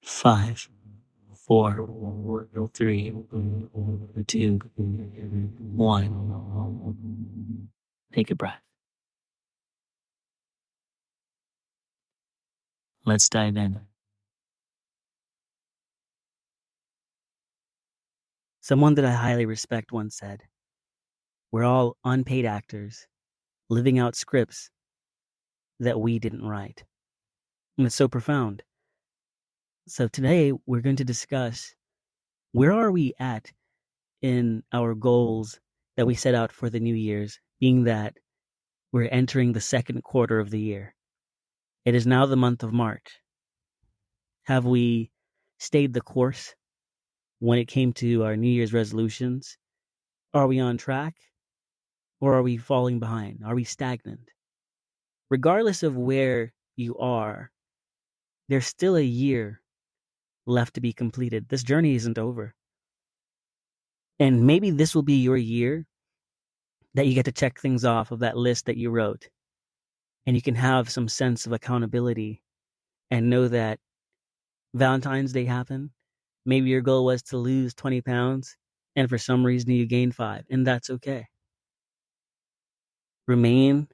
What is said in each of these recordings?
5, 4, 3, 2, 1. Take a breath. Let's dive in. Someone that I highly respect once said, "We're all unpaid actors living out scripts that we didn't write." And it's so profound. So today we're going to discuss, where are we at in our goals that we set out for the New Year's, being that we're entering the second quarter of the year. It is now the month of March. Have we stayed the course when it came to our New Year's resolutions? Are we on track, or are we falling behind? Are we stagnant? Regardless of where you are, there's still a year left to be completed. This journey isn't over. And maybe this will be your year that you get to check things off of that list that you wrote. And you can have some sense of accountability and know that Valentine's Day happened. Maybe your goal was to lose 20 pounds, and for some reason you gained 5, and that's okay. Remain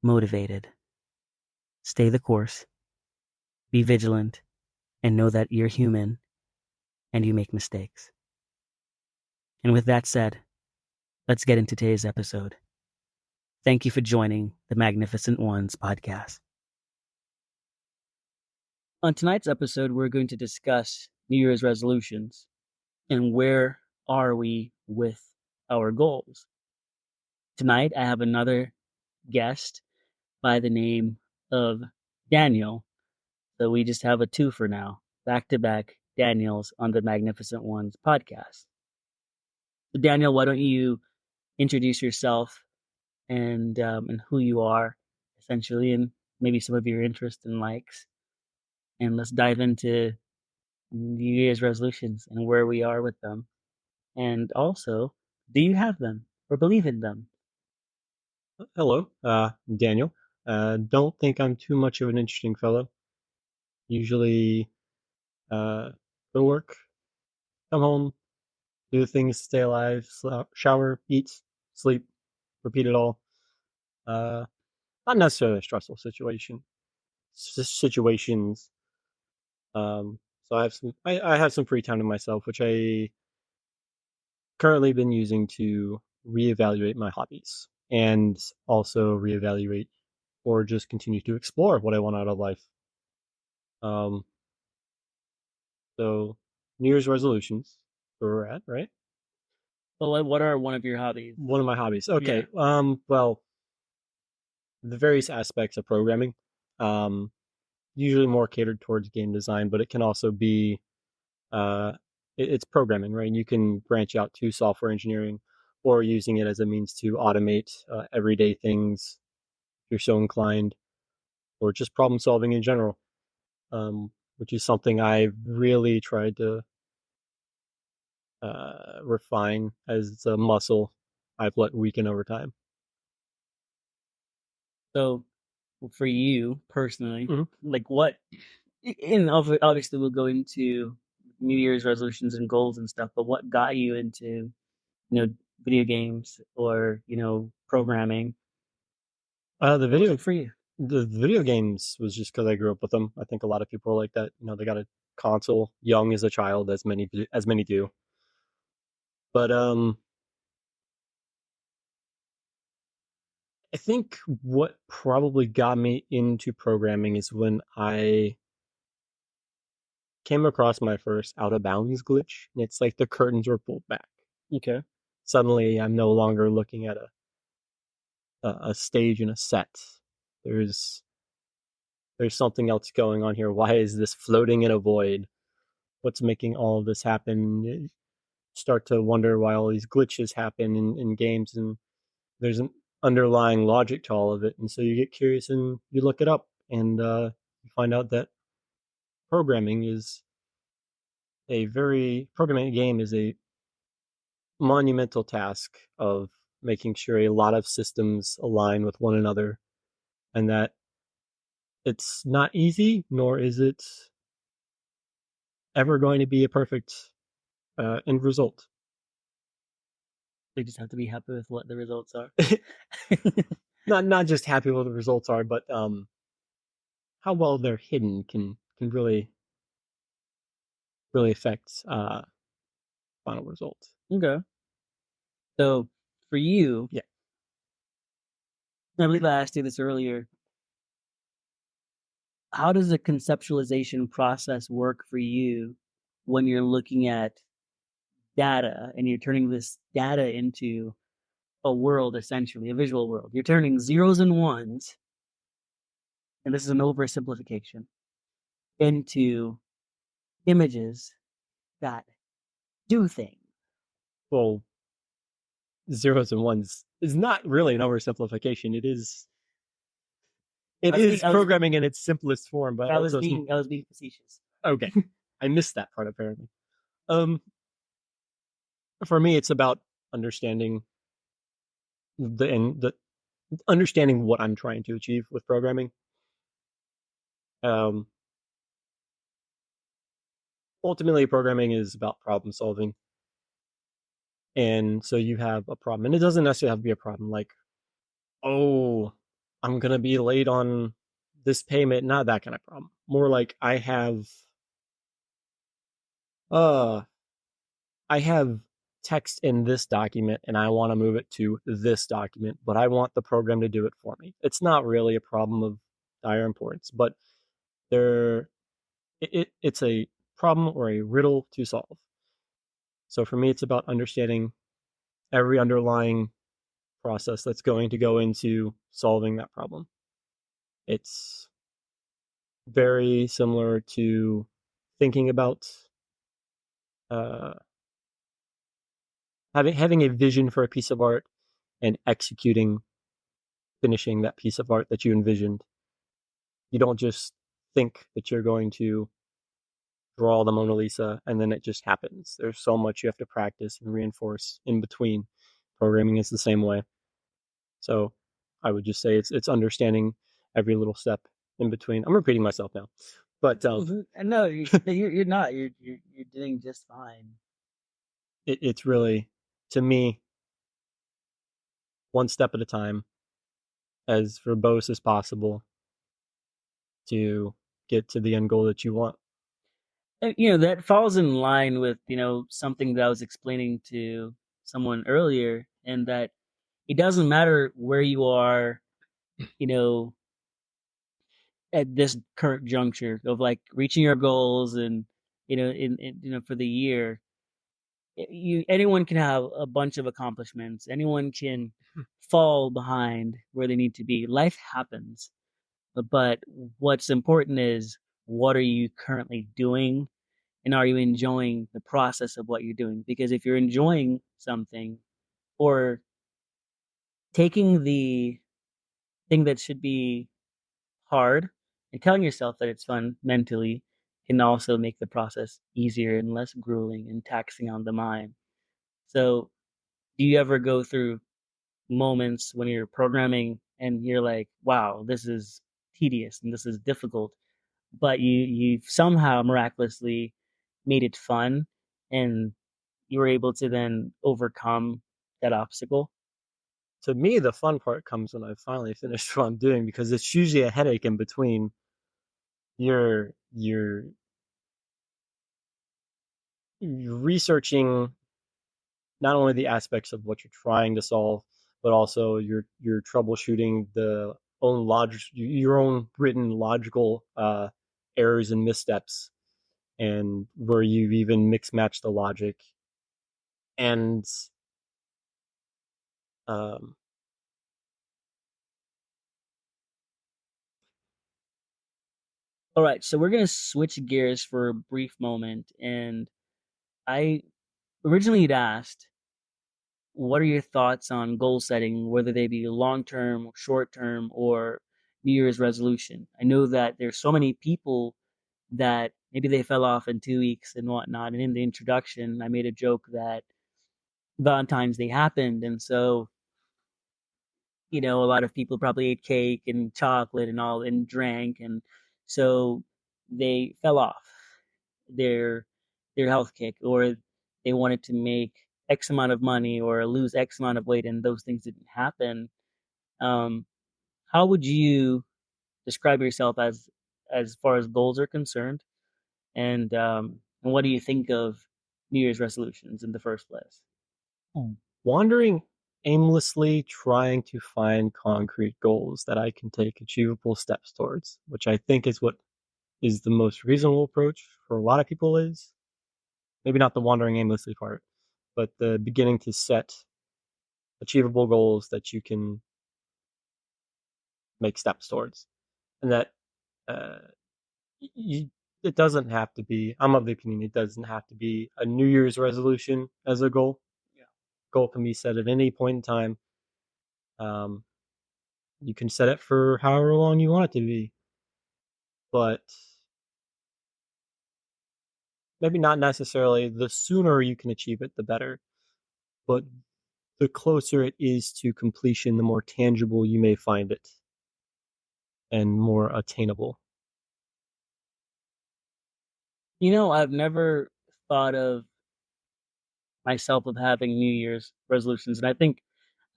motivated. Stay the course. Be vigilant, and know that you're human and you make mistakes. And with that said, let's get into today's episode. Thank you for joining the Magnificent Ones podcast. On tonight's episode, we're going to discuss New Year's resolutions and where are we with our goals. Tonight, I have another guest by the name of Daniel. So we just have a 2 for now, back-to-back Daniels on the Magnificent Ones podcast. So Daniel, why don't you introduce yourself and who you are, essentially, and maybe some of your interests and likes. And let's dive into New Year's resolutions and where we are with them. And also, do you have them or believe in them? Hello, I'm Daniel. Don't think I'm too much of an interesting fellow. Usually, go to work, come home, do the things, stay alive, shower, eat, sleep, repeat it all. Not necessarily a stressful situations. So I have some free time to myself, which I currently been using to reevaluate my hobbies and also reevaluate or just continue to explore what I want out of life. Um, so New Year's resolutions, where we're at, right? Well, what are one of your hobbies? One of my hobbies. Okay. Yeah. Well, the various aspects of programming, usually more catered towards game design, but it can also be, it's programming, right? And you can branch out to software engineering or using it as a means to automate everyday things if you're so inclined, or just problem solving in general, which is something I've really tried to refine as a muscle I've let weaken over time. So, for you personally, Mhm. like what, and obviously we'll go into New Year's resolutions and goals and stuff, but what got you into, video games or, programming? The What was it for you? video games was just because I grew up with them. I think a lot of people are like that. They got a console young as a child, as many do. But I think what probably got me into programming is when I came across my first out of bounds glitch, and it's like the curtains were pulled back. Okay. Suddenly, I'm no longer looking at a stage in a set. There's something else going on here. Why is this floating in a void? What's making all of this happen? You start to wonder why all these glitches happen in games, and there's an underlying logic to all of it. And so you get curious and you look it up, and you find out that programming programming a game is a monumental task of making sure a lot of systems align with one another, and that it's not easy, nor is it ever going to be a perfect end result. They just have to be happy with what the results are. Not just happy with what the results are, but how well they're hidden can really affect final results. Okay. So for you, Yeah. I believe I asked you this earlier. How does the conceptualization process work for you when you're looking at data and you're turning this data into a world, essentially, a visual world? You're turning zeros and ones, and this is an oversimplification, into images that do things. Well, zeros and ones is not really an oversimplification. It I was being, is programming in its simplest form, but also I was being facetious. okay. I missed that part apparently. Um, for me, it's about understanding the understanding what I'm trying to achieve with programming. Um, ultimately, programming is about problem solving, and so you have a problem, and it doesn't necessarily have to be a problem like, oh, I'm gonna be late on this payment. Not that kind of problem. More like uh I have text in this document and I want to move it to this document, but I want the program to do it for me. It's not really a problem of dire importance, but there it's a problem or a riddle to solve. So for me, it's about understanding every underlying process that's going to go into solving that problem. It's very similar to thinking about uh, having a vision for a piece of art and executing finishing that piece of art that you envisioned. You don't just think that you're going to draw the Mona Lisa and then it just happens. There's so much you have to practice and reinforce in between. Programming is the same way. So I would just say it's understanding every little step in between. I'm repeating myself now, but No, you're not. You're doing just fine. it's really to me one step at a time, as verbose as possible to get to the end goal that you want. And, that falls in line with something that I was explaining to someone earlier, and that it doesn't matter where you are, you know, at this current juncture of like reaching your goals and for the year. Anyone can have a bunch of accomplishments. Anyone can fall behind where they need to be. Life happens. But what's important is, what are you currently doing, and are you enjoying the process of what you're doing? Because if you're enjoying something, or taking the thing that should be hard and telling yourself that it's fun mentally, can also make the process easier and less grueling and taxing on the mind. So, do you ever go through moments when you're programming and you're like, wow, this is tedious and this is difficult, but you've somehow miraculously made it fun, and you were able to then overcome that obstacle? To me, the fun part comes when I finally finish what I'm doing because it's usually a headache in between. You're researching not only the aspects of what you're trying to solve, but also you're troubleshooting your own written logical errors and missteps, and where you even mix match the logic and um, All right, so we're going to switch gears for a brief moment. And I originally had asked, what are your thoughts on goal setting, whether they be long term, short term, or New Year's resolution? I know that there's so many people that maybe they fell off in 2 weeks and whatnot. And in the introduction, I made a joke that Valentine's Day happened. And so, a lot of people probably ate cake and chocolate and all and drank. And so they fell off. their health kick, or they wanted to make X amount of money or lose X amount of weight, and those things didn't happen. Um, how would you describe yourself as far as goals are concerned? And what do you think of New Year's resolutions in the first place? Wandering aimlessly, trying to find concrete goals that I can take achievable steps towards, which I think is what is the most reasonable approach for a lot of people is. Maybe not the wandering aimlessly part, but the beginning to set achievable goals that you can make steps towards. And that uh, you, it doesn't have to be, I'm of the opinion, it doesn't have to be a New Year's resolution as a goal. Yeah. Goal can be set at any point in time. Um, you can set it for however long you want it to be, but maybe not necessarily the sooner you can achieve it, the better. But the closer it is to completion, the more tangible you may find it and more attainable. I've never thought of myself of having New Year's resolutions, and I think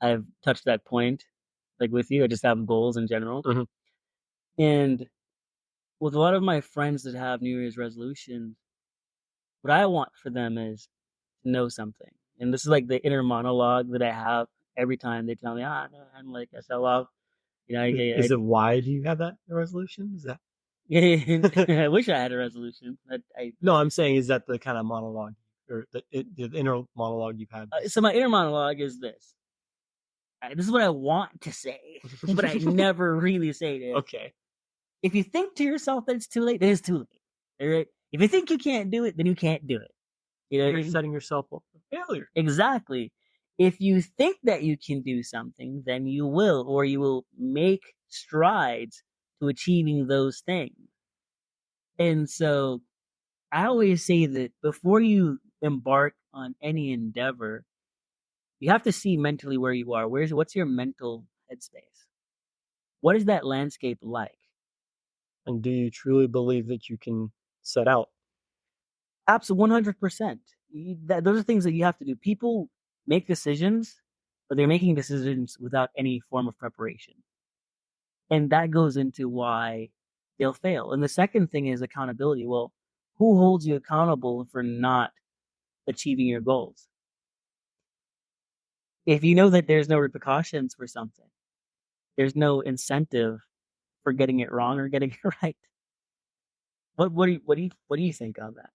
I've touched that point, like with you. I just have goals in general, Mm-hmm. and with a lot of my friends that have New Year's resolutions, what I want for them is to know something, and this is like the inner monologue that I have every time they tell me, no, I'm like I fell off. Is it why do you have that resolution? Is that I wish I had a resolution. no? I'm saying is that the kind of monologue or the inner monologue you've had? So my inner monologue is this. This is what I want to say, but I never really say it. Okay. If you think to yourself that it's too late, then it's too late. All right. If you think you can't do it, then you can't do it. You're setting yourself up for failure. Exactly. If you think that you can do something, then you will, or you will make strides to achieving those things. And so I always say that before you embark on any endeavor, you have to see mentally where you are. What's your mental headspace? What is that landscape like? And do you truly believe that you can set out? Absolutely, 100%. Those are things that you have to do. People make decisions, but they're making decisions without any form of preparation. And that goes into why they'll fail. And the second thing is accountability. Well, who holds you accountable for not achieving your goals? If you know that there's no repercussions for something, there's no incentive for getting it wrong or getting it right. What do you think on that?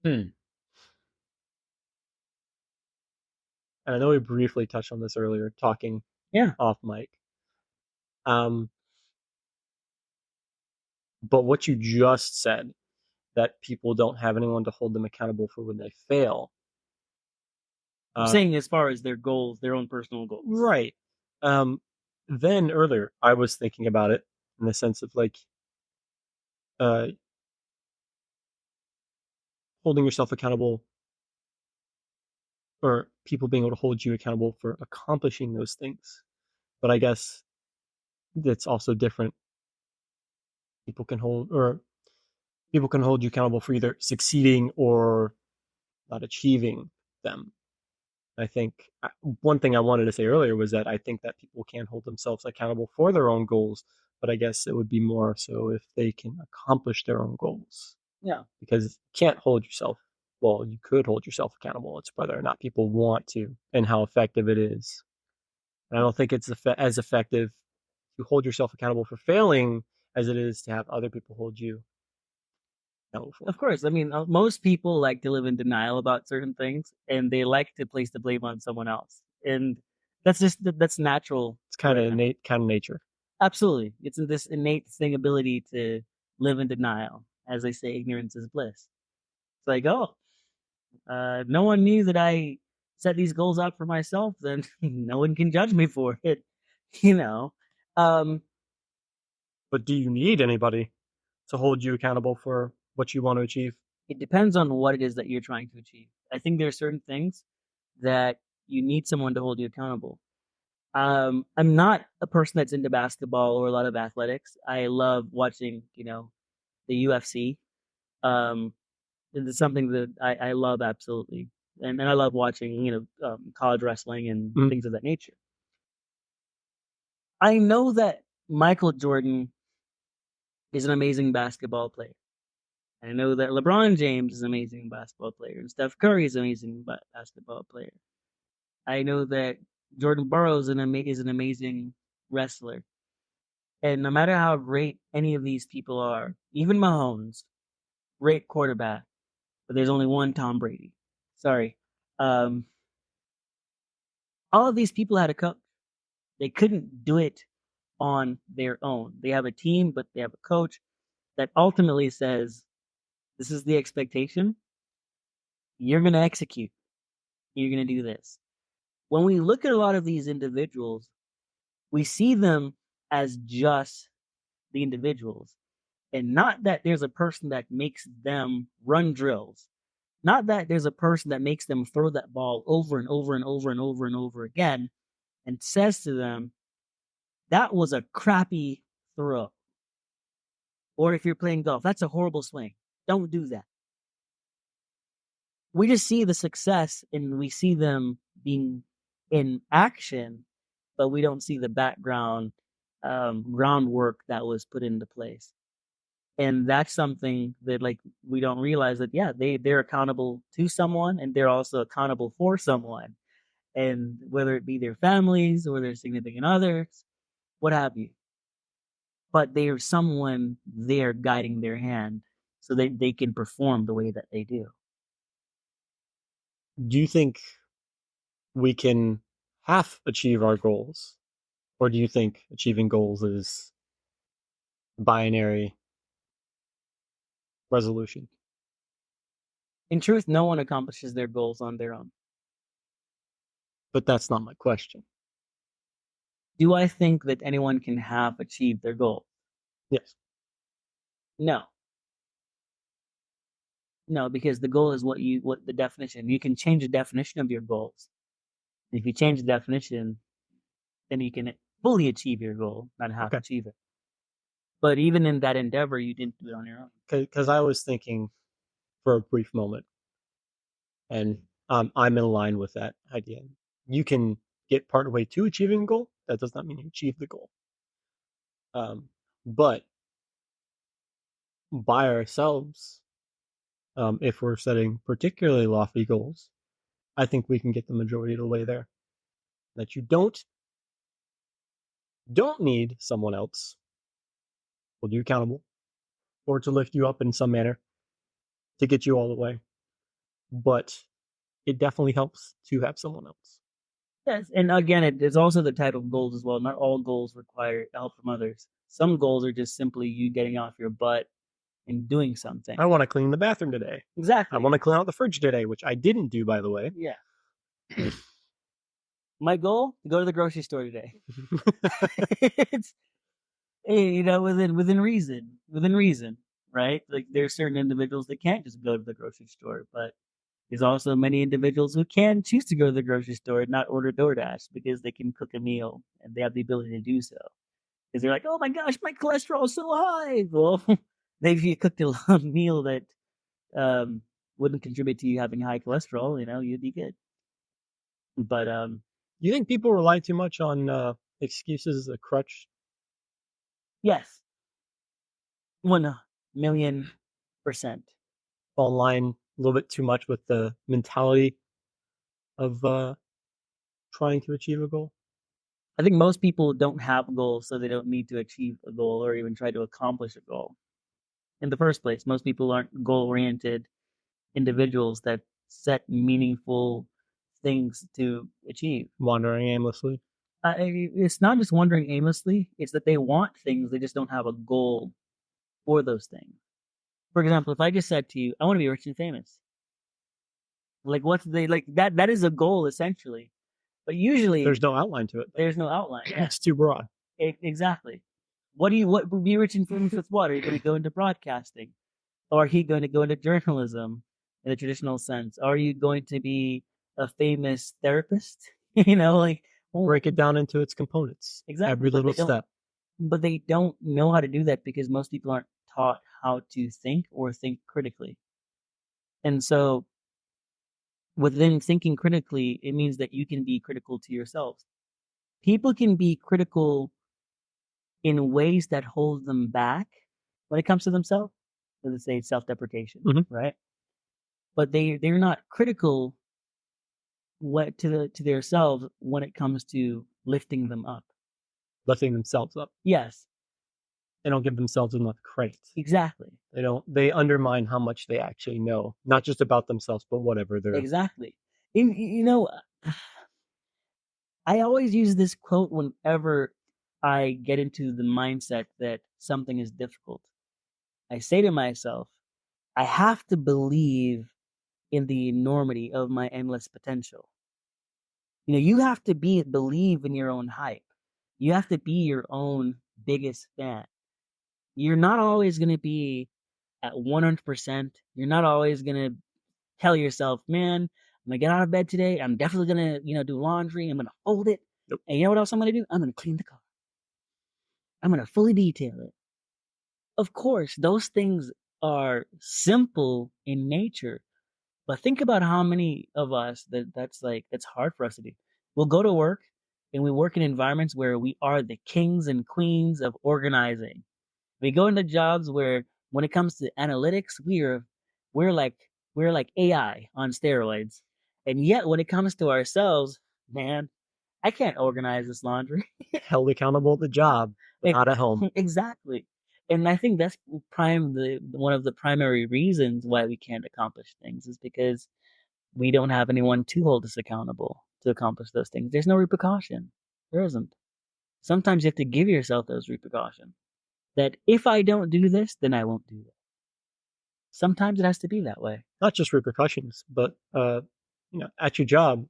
Hmm. And I know we briefly touched on this earlier, talking Yeah. off mic. Um, but what you just said, that people don't have anyone to hold them accountable for when they fail. I'm saying as far as their goals, their own personal goals. Right. Um, then earlier, I was thinking about it in the sense of like uh, holding yourself accountable or people being able to hold you accountable for accomplishing those things. But I guess that's also different. People can hold or people can hold you accountable for either succeeding or not achieving them. I think one thing I wanted to say earlier was that I think that people can hold themselves accountable for their own goals, but I guess it would be more so if they can accomplish their own goals. Yeah. Because you can't hold yourself, well, you could hold yourself accountable. It's whether or not people want to and how effective it is. And I don't think it's as effective to hold yourself accountable for failing as it is to have other people hold you accountable for. Of course. I mean, most people like to live in denial about certain things, and they like to place the blame on someone else. And that's natural. It's kind of innate, kind of nature. Absolutely. It's this innate thing ability to live in denial. As they say, ignorance is bliss. It's like, oh, no one knew that I set these goals out for myself, then no one can judge me for it. You know. Um, But do you need anybody to hold you accountable for what you want to achieve? it depends on what it is that you're trying to achieve. I think there are certain things that you need someone to hold you accountable. I'm not a person that's into basketball or a lot of athletics. I love watching, the UFC. Um, it's something that I love absolutely, and I love watching, college wrestling and Mm. things of that nature. I know that Michael Jordan is an amazing basketball player. I know that LeBron James is an amazing basketball player, and Steph Curry is an amazing basketball player. I know that Jordan Burroughs is an amazing wrestler. And no matter how great any of these people are, even Mahomes, great quarterback, but there's only one Tom Brady. Sorry. Um, all of these people had a coach. They couldn't do it on their own. They have a team, but they have a coach that ultimately says, this is the expectation. You're going to execute. You're going to do this. When we look at a lot of these individuals, we see them as just the individuals, and not that there's a person that makes them run drills, not that there's a person that makes them throw that ball over and over and over and over and over again and says to them, that was a crappy throw. Or if you're playing golf, that's a horrible swing. Don't do that. We just see the success and we see them being in action, but we don't see the background groundwork that was put into place. And that's something that like we don't realize that yeah, they're accountable to someone and they're also accountable for someone. And whether it be their families or their significant others, what have you. But there's someone there guiding their hand so that they can perform the way that they do. Do you think we can half achieve our goals, or do you think achieving goals is binary resolution? In truth, no one accomplishes their goals on their own. But that's not my question. Do I think that anyone can have achieved their goal? Yes. No. No, because the goal is what the definition. You can change the definition of your goals. If you change the definition, then you can fully achieve your goal, not half Okay. achieve it. But even in that endeavor, you didn't do it on your own. Because I was thinking for a brief moment, and I'm in line with that idea. You can get part way to achieving a goal. That does not mean you achieve the goal. But by ourselves, if we're setting particularly lofty goals, I think we can get the majority of the way there. That you don't need someone else hold you accountable or to lift you up in some manner to get you all the way. But it definitely helps to have someone else. Yes, and again, it's also the type of goals as well. Not all goals require help from others. Some goals are just simply you getting off your butt and doing something. I want to clean the bathroom today. Exactly. I want to clean out the fridge today, which I didn't do, by the way. Yeah. My goal: to go to the grocery store today. It's within reason, right? Like there's certain individuals that can't just go to the grocery store, but there's also many individuals who can choose to go to the grocery store and not order DoorDash because they can cook a meal and they have the ability to do so. Because they're like, oh my gosh, my cholesterol is so high. Well, maybe if you cooked a meal that um, wouldn't contribute to you having high cholesterol, you'd be good. But you think people rely too much on excuses as a crutch? yes, 1,000,000%. Online a little bit too much with the mentality of trying to achieve a goal? I think most people don't have goals, so they don't need to achieve a goal or even try to accomplish a goal. In the first place, most people aren't goal oriented individuals that set meaningful things to achieve. Wandering aimlessly? It's not just wandering aimlessly, it's that they want things, they just don't have a goal for those things. For example, if I just said to you, I want to be rich and famous. Like what's they like that is a goal essentially. But usually there's no outline to it. There's no outline. Yeah. It's too broad. Exactly. What would be rich and famous with what? Are you going to go into broadcasting? Or are you going to go into journalism in the traditional sense? Are you going to be a famous therapist? Like Well, break it down into its components, exactly, every little step. but they don't know how to do that because most people aren't taught how to think or think critically. And so within thinking critically, it means that you can be critical to yourselves. People can be critical in ways that hold them back when it comes to themselves. Let's say self-deprecation, Mm-hmm. right? But they're not critical to themselves when it comes to lifting them up. Lifting themselves up. Yes, They don't give themselves enough credit. exactly. They undermine how much they actually know, not just about themselves, but whatever they're. Exactly. You know, I always use this quote whenever I get into the mindset that something is difficult. I say to myself, I have to believe in the enormity of my endless potential. You have to believe in your own hype. You have to be your own biggest fan. You're not always going to be at 100%. You're not always going to tell yourself, man, I'm going to get out of bed today. I'm definitely going to, do laundry. I'm going to fold it. Nope. And you know what else I'm going to do? I'm going to clean the car. I'm going to fully detail it. Of course, those things are simple in nature, but think about how many of us that's hard for us to do. We'll go to work and we work in environments where we are the kings and queens of organizing. We go into jobs where when it comes to analytics, we're like we're like AI on steroids. And yet when it comes to ourselves, man, I can't organize this laundry. Held accountable at the job, but not at home. Exactly. And I think that's one of the primary reasons why we can't accomplish things is because we don't have anyone to hold us accountable to accomplish those things. There's no repercussion. There isn't. Sometimes you have to give yourself those repercussions. That if I don't do this, then I won't do it. Sometimes it has to be that way. Not just repercussions, but at your job,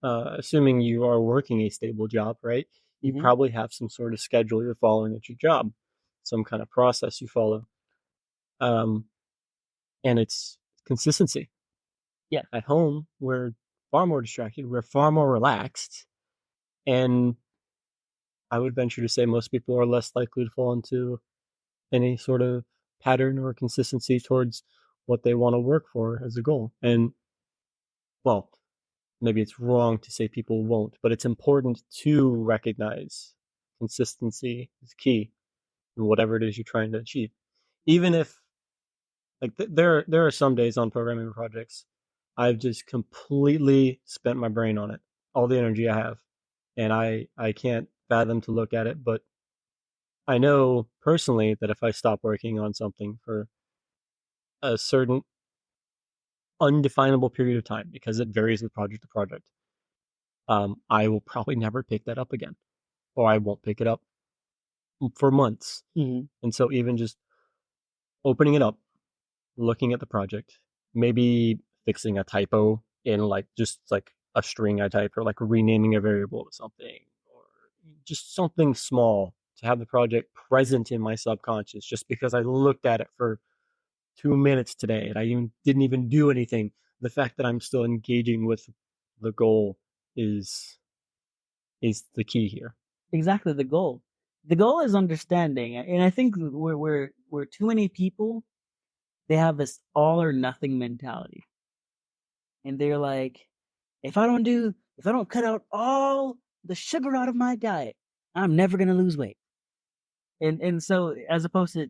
assuming you are working a stable job, right? You probably have some sort of schedule you're following at your job, some kind of process you follow, um, and it's consistency. Yeah. At home, we're far more distracted, we're far more relaxed, and I would venture to say most people are less likely to fall into any sort of pattern or consistency towards what they want to work for as a goal. And well, maybe it's wrong to say people won't, but it's important to recognize consistency is key in whatever it is you're trying to achieve. Even if there are some days on programming projects I've just completely spent my brain on it, all the energy I have, and I can't fathom to look at it, but I know personally that if I stop working on something for a certain undefinable period of time, because it varies with project to project, I will probably never pick that up again, or I won't pick it up for months. Mm-hmm. And so even just opening it up, looking at the project, maybe fixing a typo in just like a string I typed, or like renaming a variable to something, or just something small to have the project present in my subconscious just because I looked at it for 2 minutes today and I didn't even do anything. The fact that I'm still engaging with the goal is the key here. Exactly the goal. The goal is understanding, and I think we're too many people. They have this all or nothing mentality, and they're like, if I don't cut out all the sugar out of my diet, I'm never gonna lose weight. And so as opposed to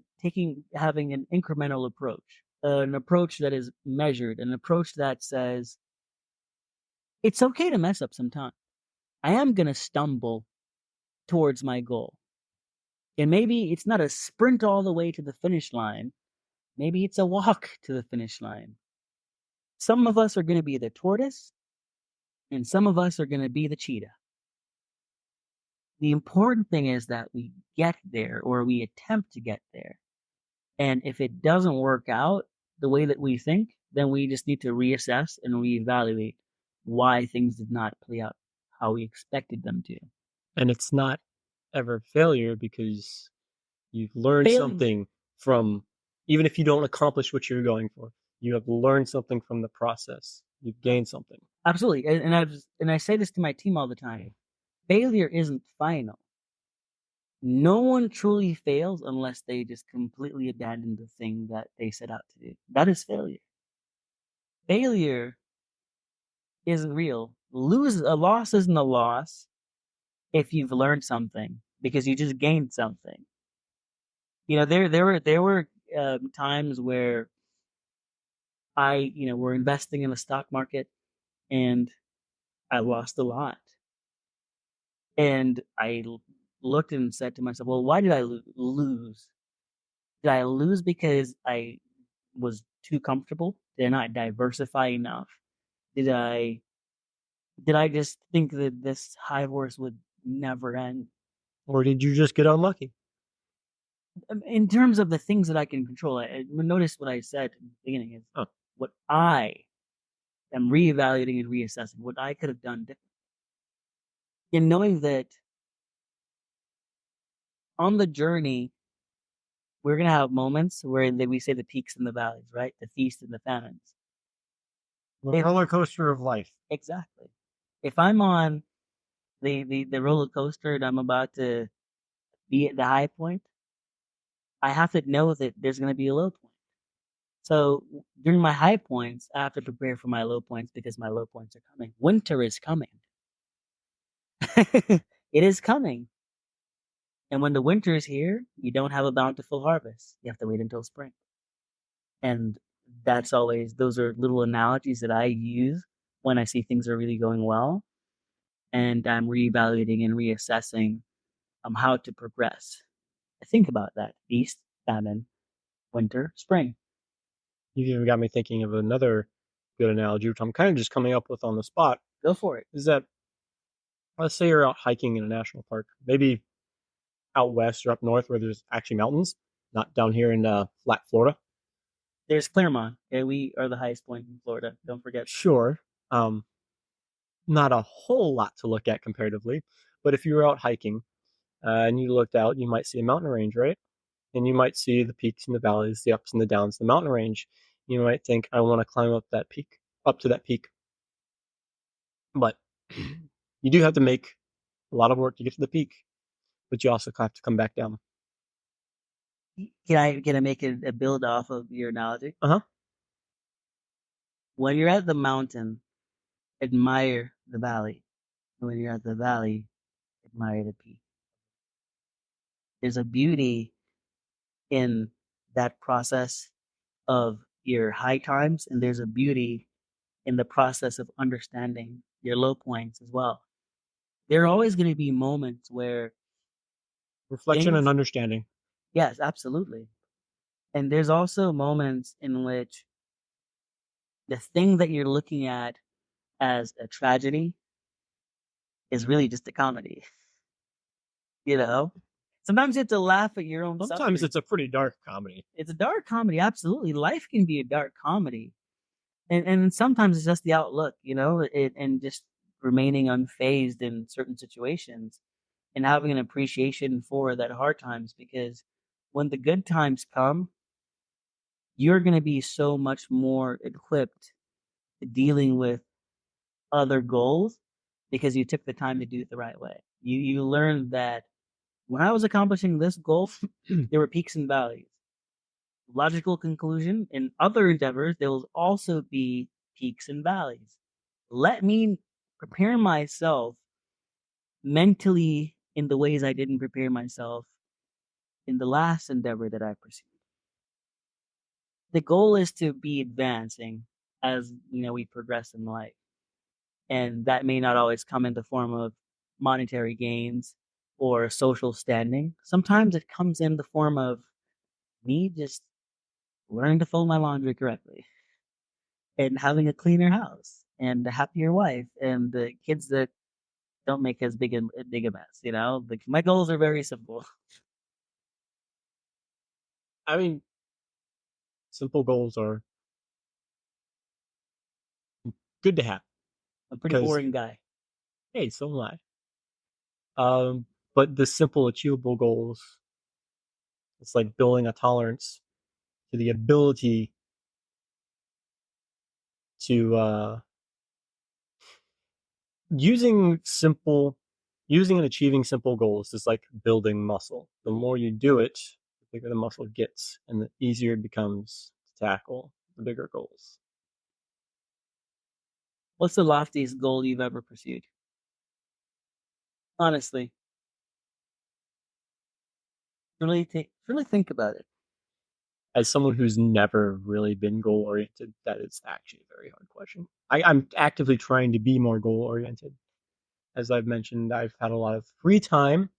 having an incremental approach, an approach that is measured, an approach that says it's okay to mess up sometime. I am gonna stumble towards my goal. And maybe it's not a sprint all the way to the finish line. Maybe it's a walk to the finish line. Some of us are going to be the tortoise, and some of us are going to be the cheetah. The important thing is that we get there, or we attempt to get there. And if it doesn't work out the way that we think, then we just need to reassess and reevaluate why things did not play out how we expected them to. And it's not ever failure, because you've learned something from, even if you don't accomplish what you're going for, you have learned something from the process. You've gained something. Absolutely. And I say this to my team all the time. failure isn't final. No one truly fails unless they just completely abandon the thing that they set out to do. That is failure. Failure isn't real. Lose a loss isn't a loss if you've learned something because you just gained something. There were times where were investing in the stock market and I lost a lot, and looked and said to myself, "Well, why did I lose? Did I lose because I was too comfortable? Did I not diversify enough? Did I did I just think that this high horse would never end?" Or did you just get unlucky? In terms of the things that I can control, notice what I said in the beginning is Huh. what I am reevaluating and reassessing, what I could have done different. And knowing that on the journey, we're going to have moments where we say the peaks and the valleys, right? The feast and the famines. The If roller coaster of life. exactly, if I'm on the roller coaster and I'm about to be at the high point, I have to know that there's going to be a low point. So during my high points, I have to prepare for my low points because my low points are coming. Winter is coming. It is coming. And when the winter is here, you don't have a bountiful harvest. You have to wait until spring. And those are little analogies that I use when I see things are really going well. And I'm reevaluating and reassessing how to progress. I think about that. Feast, famine, winter, spring. You've even got me thinking of another good analogy, which I'm kind of just coming up with on the spot. Go for it. Is that, let's say you're out hiking in a national park, maybe out west or up north where there's actually mountains, not down here in flat Florida. There's Claremont. Okay, we are the highest point in Florida. Don't forget. Sure, um, not a whole lot to look at comparatively, but if you were out hiking and you looked out, you might see a mountain range, right? And you might see the peaks and the valleys, the ups and the downs, the mountain range. You might think, I want to climb up to that peak. But you do have to make a lot of work to get to the peak, but you also have to come back down. Can I make a build off of your analogy? Uh huh. When you're at the mountain, admire the valley. When you're at the valley, admire the peak. There's a beauty in that process of your high times, and there's a beauty in the process of understanding your low points as well. There are always going to be moments where Reflection and things, understanding. yes, absolutely. And there's also moments in which the thing that you're looking at as a tragedy is really just a comedy. You know, sometimes you have to laugh at your own Sometimes suffering. it's a pretty dark comedy. It's a dark comedy, absolutely. Life can be a dark comedy, and sometimes it's just the outlook, and just remaining unfazed in certain situations and having an appreciation for that hard times because when the good times come, you're going to be so much more equipped to dealing with other goals because you took the time to do it the right way. You learned that when I was accomplishing this goal, there were peaks and valleys. Logical conclusion in other endeavors, there will also be peaks and valleys. Let me prepare myself mentally in the ways I didn't prepare myself in the last endeavor that I pursued. The goal is to be advancing as we progress in life. And that may not always come in the form of monetary gains or social standing. Sometimes it comes in the form of me just learning to fold my laundry correctly and having a cleaner house and a happier wife and the kids that don't make as big a mess. My goals are very simple. I mean, simple goals are good to have I'm a pretty because, boring guy. hey, so am I. But the simple, achievable goals, it's like building a tolerance to the ability to using simple Using and achieving simple goals is like building muscle. The more you do it, the bigger the muscle gets, and the easier it becomes to tackle the bigger goals. What's the loftiest goal you've ever pursued? Honestly, really think about it. As someone who's never really been goal oriented, that is actually a very hard question. I'm actively trying to be more goal oriented. As I've mentioned, I've had a lot of free time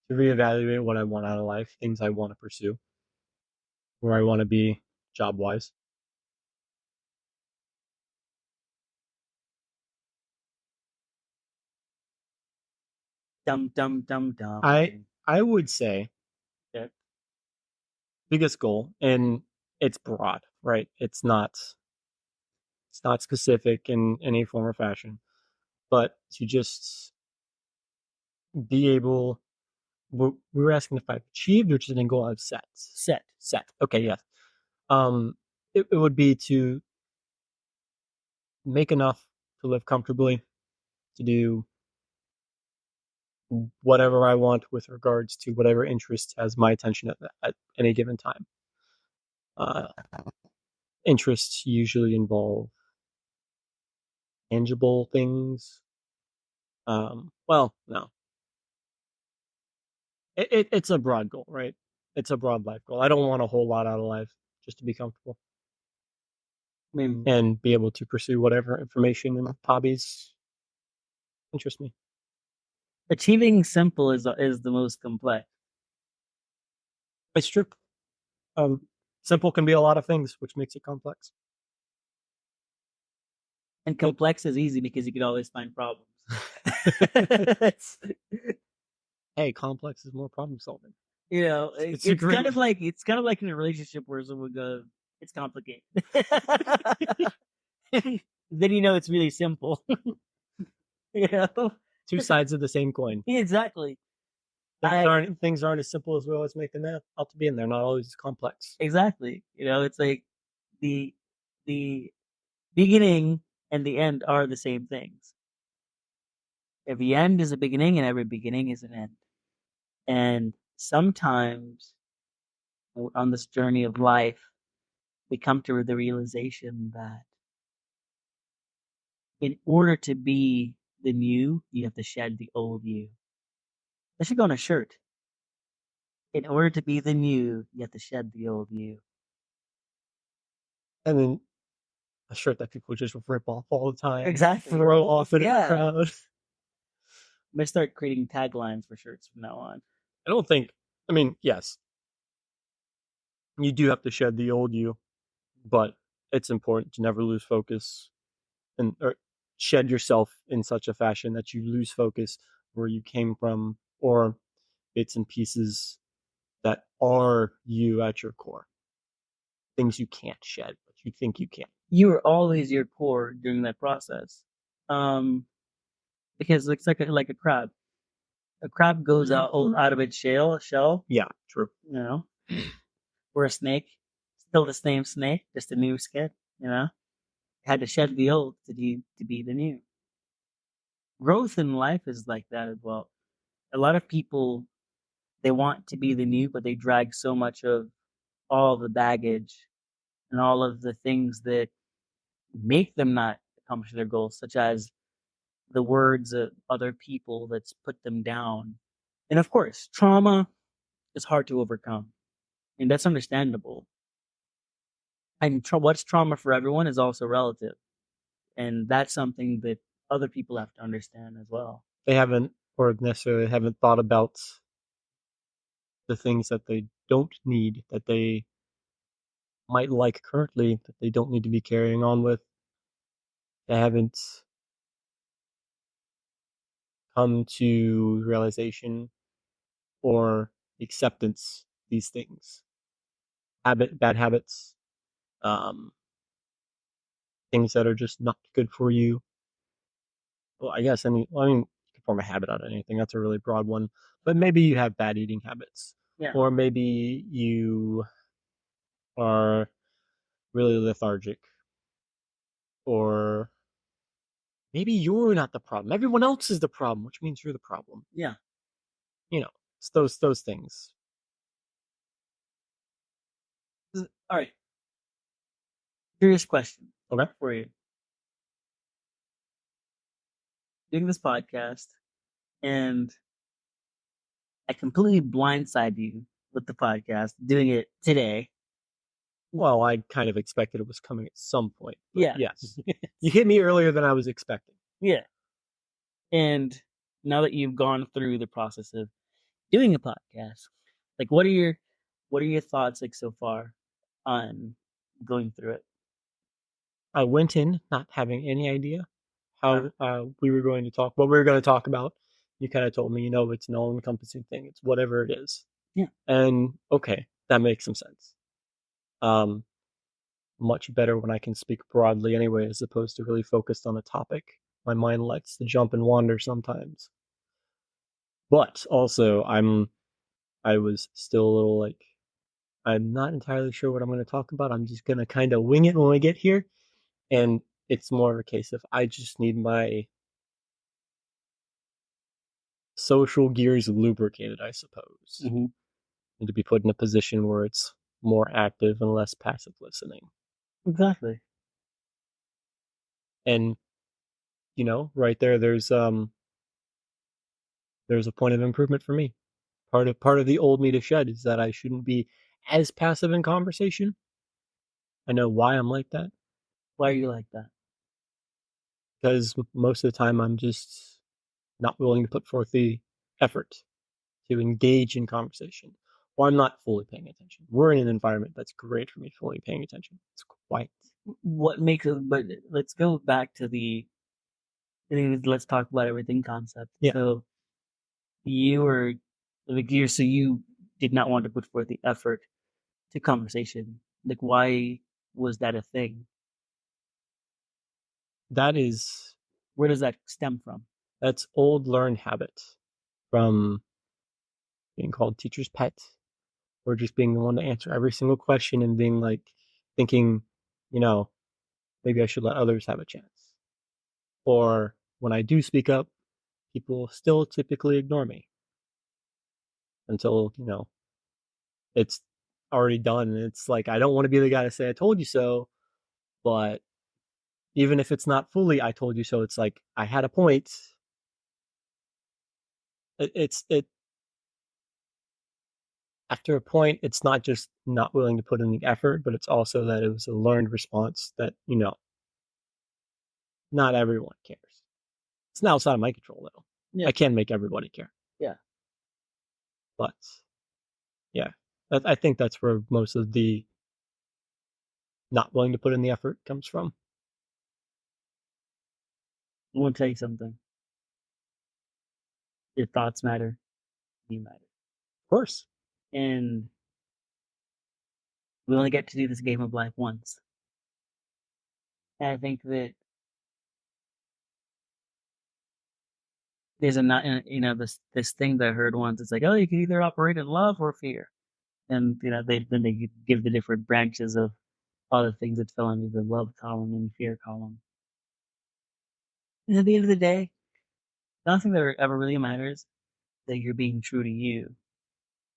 to reevaluate what I want out of life, things I want to pursue, where I want to be job wise. Dum dum dum I dum. I would say Yeah. biggest goal, and it's broad, right? It's not specific in any form or fashion, but to just be able. We were asking if I've achieved or just an goal I've set. Set. Okay, yes. It would be to make enough to live comfortably, to do whatever I want with regards to whatever interest has my attention at any given time. Uh, Interests usually involve tangible things. Well, no, it's a broad goal, right? It's a broad life goal. I don't want a whole lot out of life, just to be comfortable I mean, and be able to pursue whatever information and hobbies interest me. achieving simple is the most complex, It's true. Um, Simple can be a lot of things, which makes it complex. and But complex is easy because you can always find problems. hey, complex is more problem solving. It's a It's great. kind of like in a relationship where someone goes, "It's complicated." Then it's really simple. you know Two sides of the same coin. exactly. Things I aren't things aren't as simple as we always make them out to be, and they're not always as complex. exactly. It's like the the beginning and the end are the same things. Every end is a beginning, and every beginning is an end. And sometimes on this journey of life, we come to the realization that in order to be the new, you have to shed the old you. That should go on a shirt. In order to be the new, you have to shed the old you. And then a shirt that people just rip off all the time, Exactly. throw off in a Yeah. crowd. I'm gonna start creating taglines for shirts from now on. I don't think. I mean, yes, you do have to shed the old you, but it's important to never lose focus and or shed yourself in such a fashion that you lose focus where you came from or bits and pieces that are you at your core. Things you can't shed, but you think you can. You were always your core during that process. Um, because it's like a crab. A crab goes out of its shell, Yeah, true. you know, or a snake, still the same snake, just a new skin, you know. Had to shed the old to be the new. Growth in life is like that as well. A lot of people they want to be the new, but they drag so much of all the baggage and all of the things that make them not accomplish their goals, such as the words of other people that's put them down. And of course, trauma is hard to overcome, and that's understandable. And what's trauma for everyone is also relative, and that's something that other people have to understand as well. They haven't or necessarily haven't thought about the things that they don't need that they might like currently that they don't need to be carrying on with. They haven't come to realization or acceptance these things. Bad habits, um, things that are just not good for you. Well, I guess I mean, you can form a habit out of anything. That's a really broad one. But maybe you have bad eating habits, Yeah. or maybe you are really lethargic, or maybe you're not the problem. Everyone else is the problem, which means you're the problem. Yeah. You know, it's those things. All right. Curious question Okay. for you. Doing this podcast, and I completely blindsided you with the podcast, doing it today. Well, I kind of expected it was coming at some point, but Yeah. yes, you hit me earlier than I was expecting. Yeah. And now that you've gone through the process of doing a podcast, like what are your thoughts like so far on going through it? I went in not having any idea Uh, how we were going to talk, what we were going to talk about. You kind of told me, it's an all-encompassing thing. It's whatever it is, yeah. and okay, that makes some sense. Um, Much better when I can speak broadly anyway, as opposed to really focused on a topic. My mind likes to jump and wander sometimes. But also, I was still a little like I'm not entirely sure what I'm going to talk about. I'm just going to kind of wing it when we get here, and it's more of a case of I just need my social gears lubricated, I suppose, Mm-hmm. and to be put in a position where it's more active and less passive listening. Exactly. And right there, there's a point of improvement for me. Part of the old me to shed is that I shouldn't be as passive in conversation. I know why I'm like that, Why are you like that? because most of the time I'm just not willing to put forth the effort to engage in conversation, or I'm not fully paying attention. We're in an environment that's great for me fully paying attention. It's quiet. What makes it? But let's go back to the. Let's talk about everything concept. Yeah, So you were like you did not want to put forth the effort to conversation. Like why was that a thing? that is Where does that stem from? that's old learned habit from being called teacher's pet, or just being the one to answer every single question and being like thinking, you know, maybe I should let others have a chance. Or when I do speak up, people still typically ignore me until, it's already done. And it's like, I don't want to be the guy to say, I told you so. But even if it's not fully, I told you so, it's like, I had a point. It After a point, it's not just not willing to put in the effort, but it's also that it was a learned response that, not everyone cares. It's not outside of my control, though. Yeah. I can make everybody care. Yeah. But yeah, I think that's where most of the not willing to put in the effort comes from. Of I want to tell you something. Your thoughts matter. You matter. course. And we only get to do this game of life once. And I think that there's a not this thing that I heard once. It's like, oh, you can either operate in love or fear, and they give the different branches of all the things that fell under the love column and fear column. And at the end of the day, nothing that ever really matters that you're being true to you.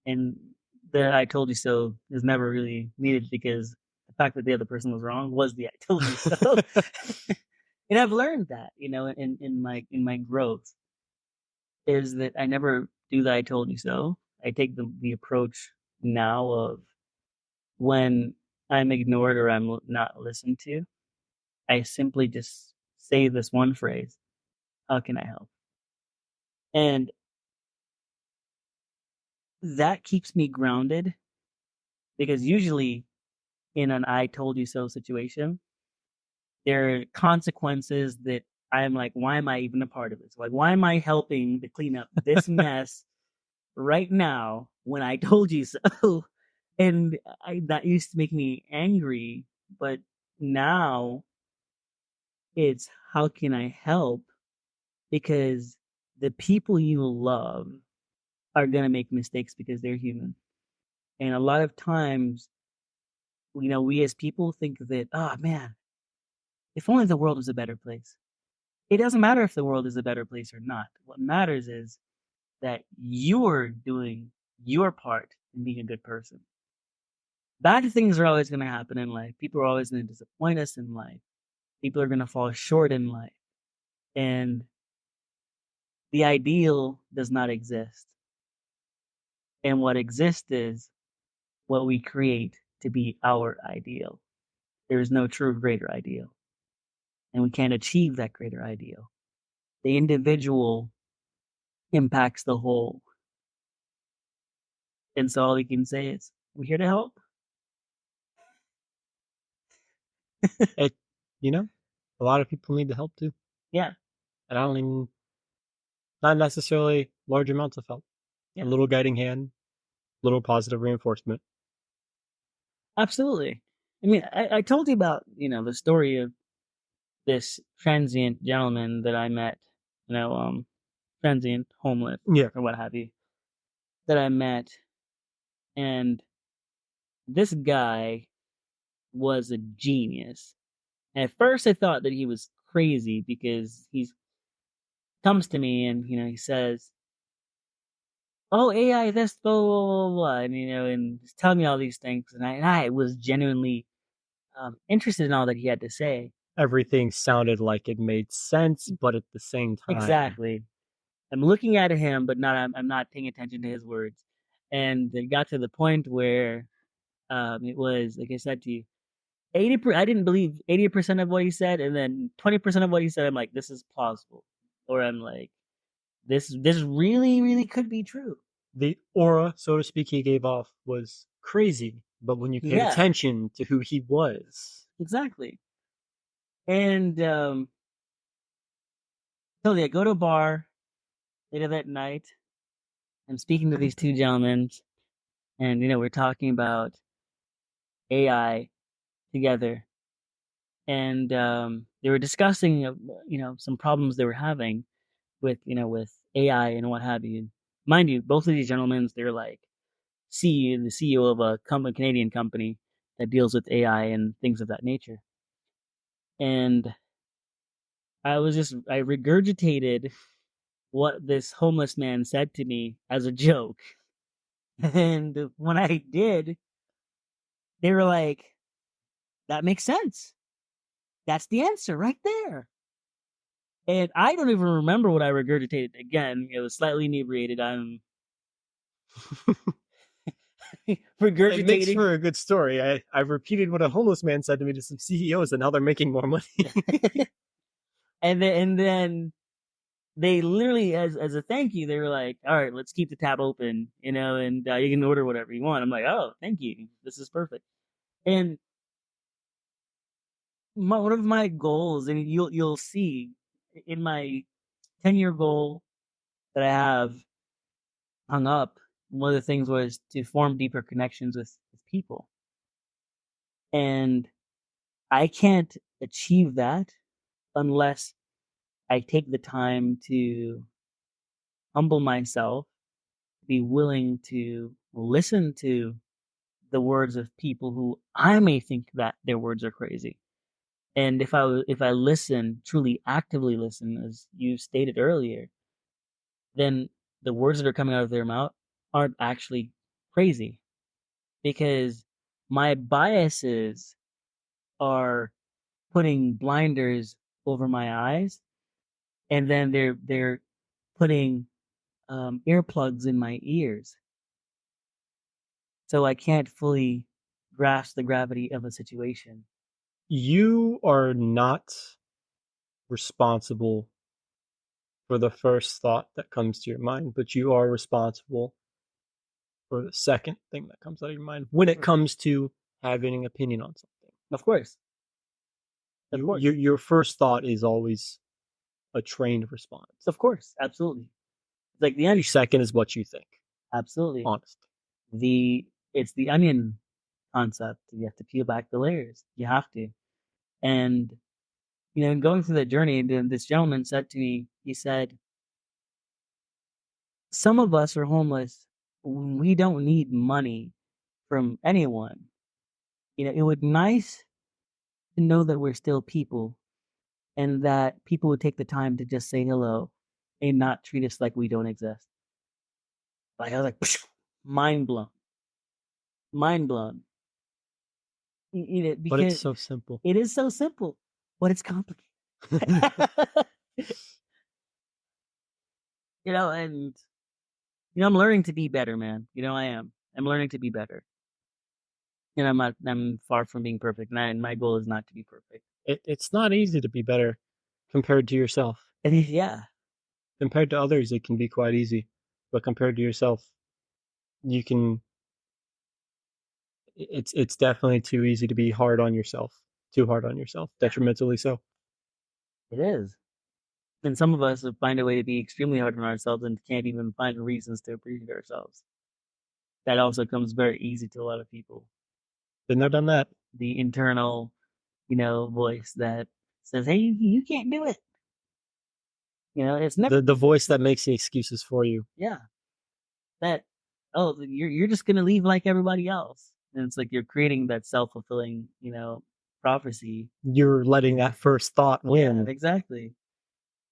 And the I told you so is never really needed because the fact that the other person was wrong was the I told you so. And I've learned that, in my growth is that I never do the I told you so. I take the approach now of when I'm ignored or I'm not listened to, I simply just say this one phrase, how can I help? And that keeps me grounded because usually in an I told you so situation, there are consequences that I'm like, why am I even a part of this? Like, why am I helping to clean up this mess right now when I told you so? And that used to make me angry, but now it's how can I help? Because the people you love are going to make mistakes because they're human. And a lot of times, we as people think that, oh man, if only the world was a better place. it doesn't matter if the world is a better place or not. What matters is that you're doing your part in being a good person. Bad things are always going to happen in life. People are always going to disappoint us in life. People are going to fall short in life. And the ideal does not exist. And what exists is what we create to be our ideal. There is no true greater ideal. And we can't achieve that greater ideal. The individual impacts the whole. And so all we can say is, we're here to help. It, you know, a lot of people need the help too, Yeah, and I don't even not necessarily large amounts of help. A yeah, little guiding hand, little positive reinforcement. absolutely. I mean, I told you about, the story of this transient gentleman that I met, transient, homeless, Yeah, or what have you, that I met. And this guy was a genius. And at first, I thought that he was crazy because he comes to me and he says, "Oh, AI, this blah blah blah blah," and and he's telling me all these things, and I was genuinely interested in all that he had to say. everything sounded like it made sense, but at the same time, Exactly. I'm looking at him, but I'm not paying attention to his words. And it got to the point where it was like I said to you, 80. I didn't believe 80% of what he said, and then 20% of what he said, I'm like, this is plausible, or I'm like, this really really could be true. the aura, so to speak, he gave off was crazy. But when you paid Yeah, attention to who he was, exactly. And totally, I go to a bar later that night. I'm speaking to these two gentlemen, and we're talking about AI together, and they were discussing some problems they were having with with AI and what have you. Mind you, both of these gentlemen, they're like the CEO of a Canadian company that deals with AI and things of that nature. And I regurgitated what this homeless man said to me as a joke. And when I did, they were like, "That makes sense. That's the answer right there." And I don't even remember what I regurgitated again. It was slightly inebriated. I'm it makes regurgitating. for a good story. I've repeated what a homeless man said to me to some CEOs, and now they're making more money. And then they literally, as a thank you, they were like, "All right, let's keep the tab open, and you can order whatever you want." I'm like, "Oh, thank you. This is perfect." And one of my goals, and you'll see in my 10-year goal that I have hung up, one of the things was to form deeper connections with people. And I can't achieve that unless I take the time to humble myself, be willing to listen to the words of people who I may think that their words are crazy. And if I listen, truly actively listen, as you stated earlier, then the words that are coming out of their mouth aren't actually crazy, because my biases are putting blinders over my eyes, and then they're putting earplugs in my ears, so I can't fully grasp the gravity of a situation. You are not responsible for the first thought that comes to your mind, but you are responsible for the second thing that comes out of your mind when it comes to having an opinion on something. Of course, of course, Your first thought is always a trained response. of course, absolutely. It's like the Your second is what you think. absolutely Honest. it's the onion concept. You have to peel back the layers. You have to. And going through that journey, this gentleman said to me, he said, "Some of us are homeless. We don't need money from anyone. It would nice to know that we're still people, and that people would take the time to just say hello and not treat us like we don't exist. Like I was like, mind blown, mind blown. But it's Because so simple. it is so simple, but it's complicated. And I'm learning to be better, man. I am. I'm learning to be better. I'm far from being perfect, and my goal is not to be perfect. It's not easy to be better compared to yourself. Yeah, Compared to others, it can be quite easy, but compared to yourself, you can. It's definitely too easy to be hard on yourself. Too hard on yourself, detrimentally so. it is. And some of us find a way to be extremely hard on ourselves and can't even find reasons to appreciate ourselves. That also comes very easy to a lot of people. Been there, done that. The internal, voice that says, "Hey, you can't do it." It's never. The voice that makes the excuses for you. Yeah, that. Oh, you're just gonna leave like everybody else, and it's like you're creating that self fulfilling, prophecy. You're letting that first thought win. Yeah, exactly.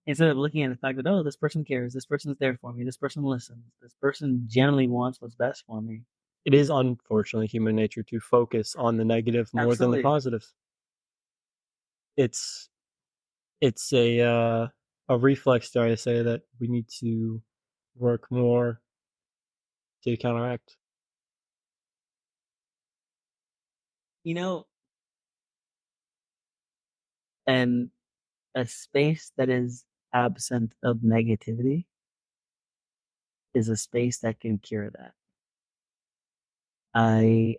Instead of looking at the fact that, oh, this person cares, this person's there for me, this person listens, this person generally wants what's best for me. It is unfortunately human nature to focus on the negative more than the positive. It's it's a reflex, dare I say, that we need to work more to counteract. You know, and a space that is absent of negativity is a space that can cure that. I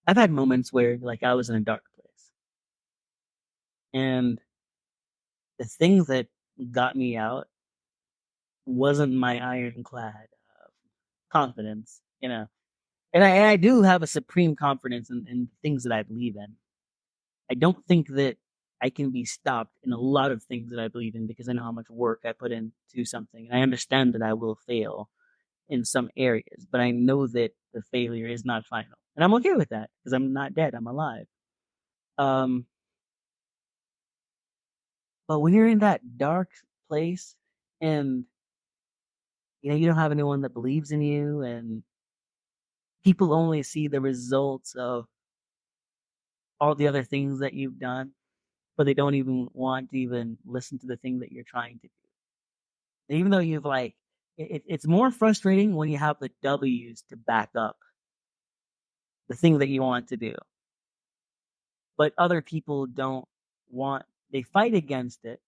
I've had moments where like I was in a dark place, and the thing that got me out wasn't my ironclad confidence, and I do have a supreme confidence in things that I believe in. I don't think that I can be stopped in a lot of things that I believe in because I know how much work I put into something. And I understand that I will fail in some areas, but I know that the failure is not final. And I'm okay with that because I'm not dead, I'm alive. Um, but when you're in that dark place and you don't have anyone that believes in you and people only see the results of all the other things that you've done, but they don't even want to even listen to the thing that you're trying to do. And even though you've like, it's more frustrating when you have the W's to back up the thing that you want to do, but other people don't want, they fight against it.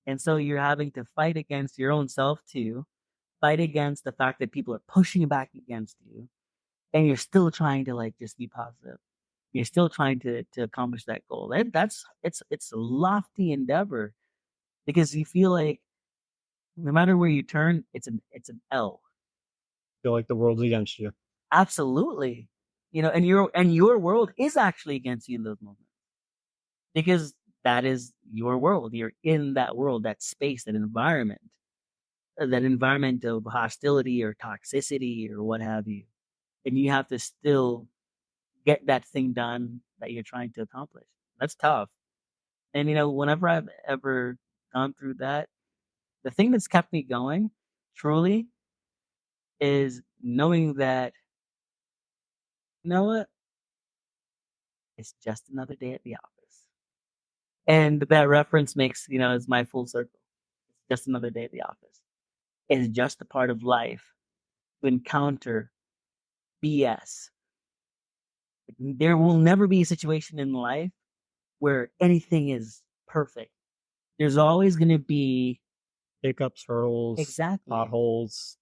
And so you're having to fight against your own self too, fight against the fact that people are pushing back against you, and you're still trying to like just be positive. You're still trying to accomplish that goal. It's a lofty endeavor because you feel like no matter where you turn, it's an L. Feel like the world's against you. Absolutely. And your world is actually against you in those moments because that is your world. You're in that world, that space, that environment of hostility or toxicity or what have you. And you have to still get that thing done that you're trying to accomplish. That's tough. And whenever I've ever gone through that, the thing that's kept me going truly is knowing that, you know what? It's just another day at the office. And that reference makes, is my full circle. It's just another day at the office. It's just a part of life to encounter BS. There will never be a situation in life where anything is perfect. There's always going to be Hiccups, hurdles, exactly potholes,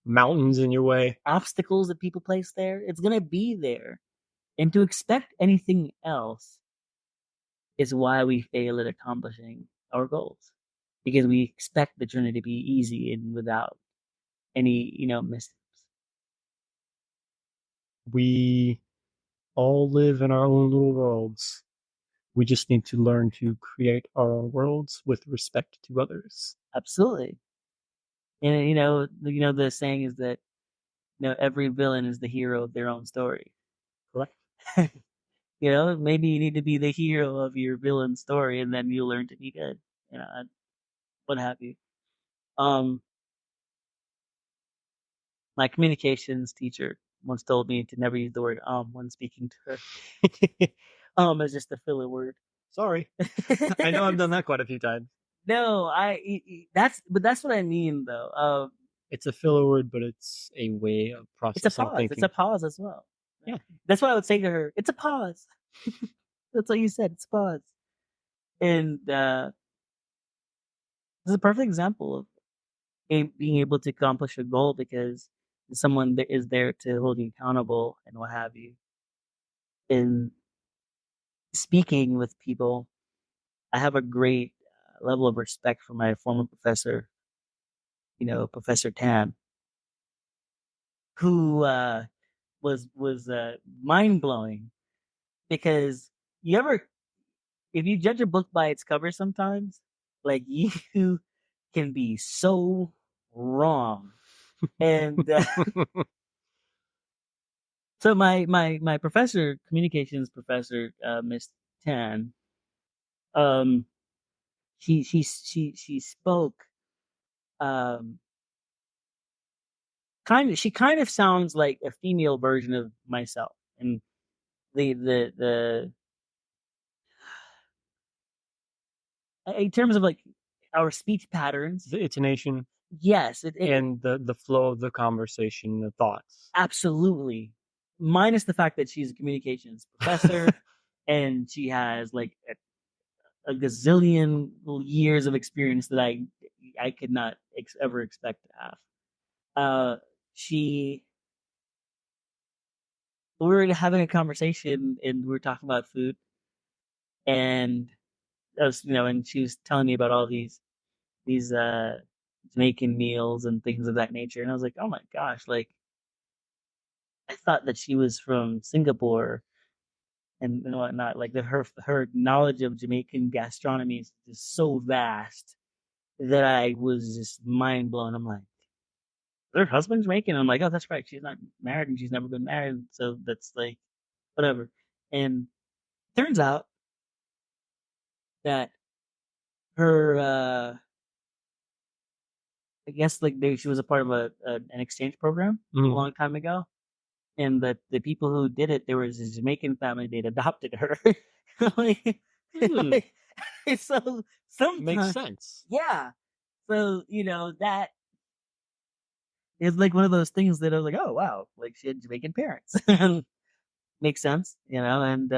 mountains in your way. obstacles that people place there. It's going to be there. And to expect anything else is why we fail at accomplishing our goals because we expect the journey to be easy and without any, missteps. We all live in our own little worlds. We just need to learn to create our own worlds with respect to others. Absolutely. And the saying is that every villain is the hero of their own story. Correct. Maybe you need to be the hero of your villain story, and then you learn to be good. What have you. Um, my communications teacher once told me to never use the word when speaking to her. Is just a filler word. Sorry. I know I've done that quite a few times. No, that's what I mean though. It's a filler word, but it's a way of It's a processing pause. It's a thinking. pause as well. Yeah. That's what I would say to her. It's a pause. That's what you said. It's a pause. And this is a perfect example of being able to accomplish a goal because someone that is there to hold you accountable and what have you. In speaking with people, I have a great level of respect for my former professor, Professor Tan, who was mind blowing because you ever if you judge a book by its cover sometimes, like you can be so wrong. And so my professor, communications professor, Miss Tan, um, she spoke um she kind of sounds like a female version of myself, and the in terms of like our speech patterns, The intonation yes, it and the flow of the conversation, the thoughts. absolutely. Minus the fact that she's a communications professor and she has like a gazillion years of experience that I could not ever expect to have. She We were having a conversation and we were talking about food, and and she was telling me about all these Jamaican meals and things of that nature, and I was like, oh my gosh, like I thought that she was from Singapore and whatnot. Like her knowledge of Jamaican gastronomy is just so vast that I was just mind blown. I'm like, her husband's Jamaican. I'm like, oh, that's right. She's not married and she's never been married, so that's like whatever. And turns out that her, I guess like she was a part of an exchange program a Mm. long time ago, and the people who did it, there was a Jamaican family that adopted her. like, Hmm. like, so Makes sometimes, sense. yeah. So that is like one of those things that I was like, oh wow, like she had Jamaican parents. Makes sense, and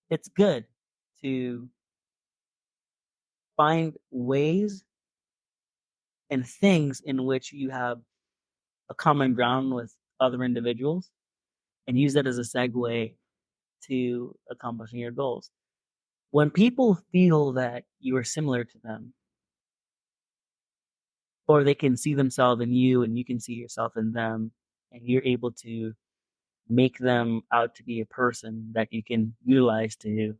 it's good to find ways and things in which you have a common ground with other individuals and use that as a segue to accomplishing your goals. When people feel that you are similar to them, or they can see themselves in you and you can see yourself in them, and you're able to make them out to be a person that you can utilize to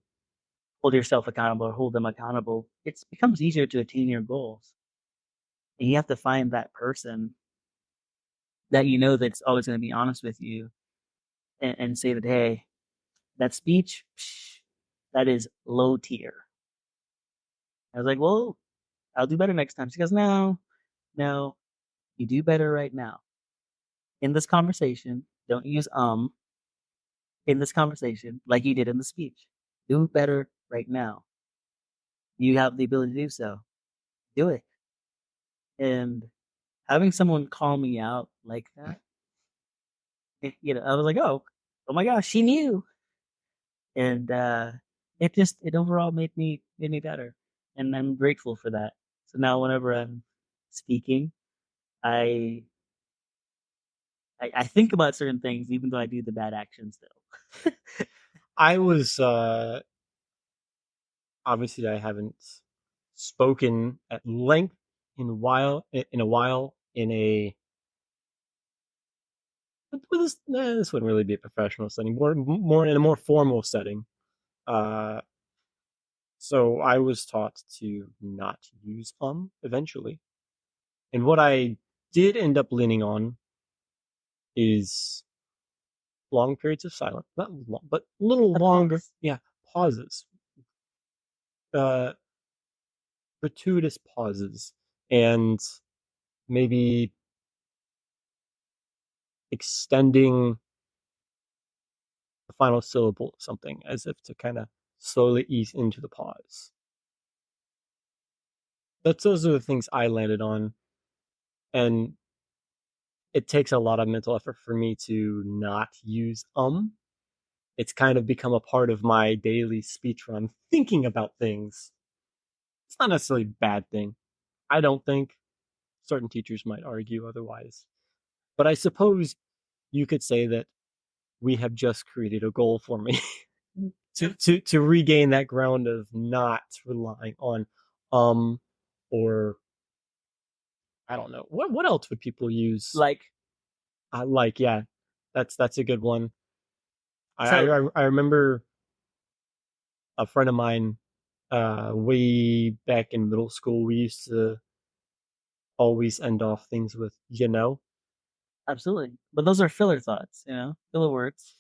hold yourself accountable or hold them accountable, it becomes easier to attain your goals. And you have to find that person that that's always going to be honest with you and say that, hey, that speech, psh, that is low tier. I was like, well, I'll do better next time. She goes, no, no, you do better right now. In this conversation, don't use in this conversation like you did in the speech. Do better right now. You have the ability to do so. Do it. And having someone call me out like that, I was like, oh my gosh, she knew. And it overall made me better. And I'm grateful for that. So now whenever I'm speaking, I I think about certain things even though I do the bad action still. I was obviously I haven't spoken at length in a while in a this wouldn't really be a professional setting, more in a more formal setting. Uh, so I was taught to not use eventually, and what I did end up leaning on is long periods of silence, not long, but a little A longer. pause. Yeah, pauses, uh, gratuitous pauses, and maybe extending the final syllable of something as if to kind of slowly ease into the pause. Those are the things I landed on, and it takes a lot of mental effort for me to not use It's kind of become a part of my daily speech when I'm thinking about things. It's not necessarily a bad thing. I don't think. Certain teachers might argue otherwise. But I suppose you could say that we have just created a goal for me to regain that ground of not relying on um or I don't know. What else would people use? Like, Like yeah, that's a good one. so I remember a friend of mine way back in middle school. We used to always end off things with absolutely. But those are filler thoughts, you know, filler words.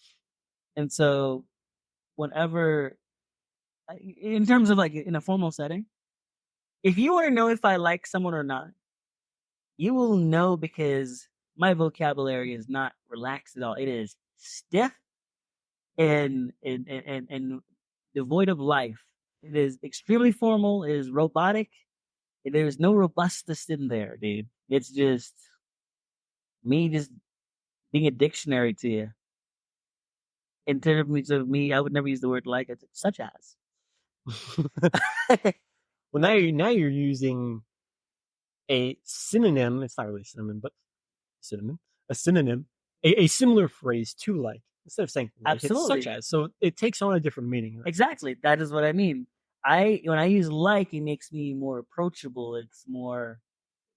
And so whenever, in terms of like in a formal setting, if you want to know if I like someone or not, you will know because my vocabulary is not relaxed at all. It is stiff and devoid of life. It is extremely formal. It is robotic. There's no robustness in there, dude. It's just me just being a dictionary to you. In terms of me, I would never use the word like, it's such as. well, now you're using a synonym. It's not really a synonym, but synonym, a synonym, a similar phrase to like instead of saying like it's such Absolutely. as. So it takes on a different meaning. Right? Exactly. That is what I mean. When I use like, it makes me more approachable. It's more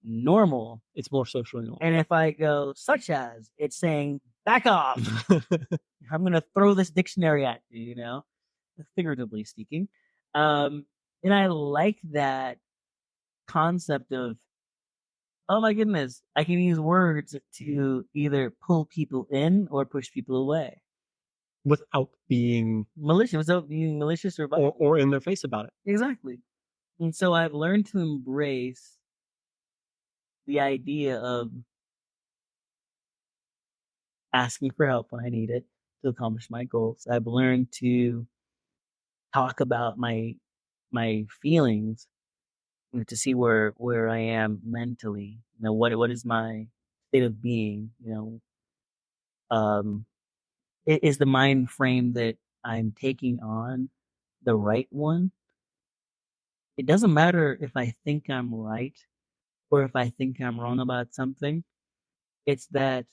normal. It's more socially And normal. if I go such as, it's saying back off. I'm gonna throw this dictionary at you, you know, figuratively speaking. Um, and I like that concept of, oh my goodness, I can use words to either pull people in or push people away. Without being Malicious, without being malicious or violent. or in their face about it. Exactly. And so I've learned to embrace the idea of asking for help when I need it to accomplish my goals. I've learned to talk about my feelings, you know, to see where I am mentally. You know, what is my state of being? You know, um, is the mind frame that I'm taking on the right one? It doesn't matter if I think I'm right or if I think I'm wrong about something. It's that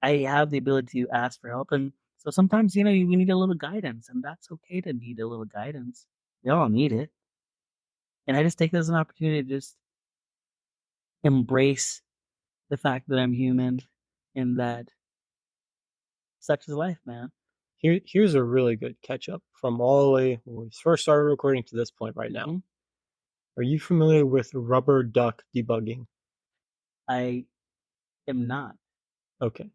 I have the ability to ask for help, and so sometimes you know we need a little guidance, and that's okay to need a little guidance. We all need it, and I just take this as an opportunity to just embrace the fact that I'm human and that such is life, man. Here's a really good catch up from all the way when we first started recording to this point right now. Hmm. Are you familiar with rubber duck debugging? I am not. Okay.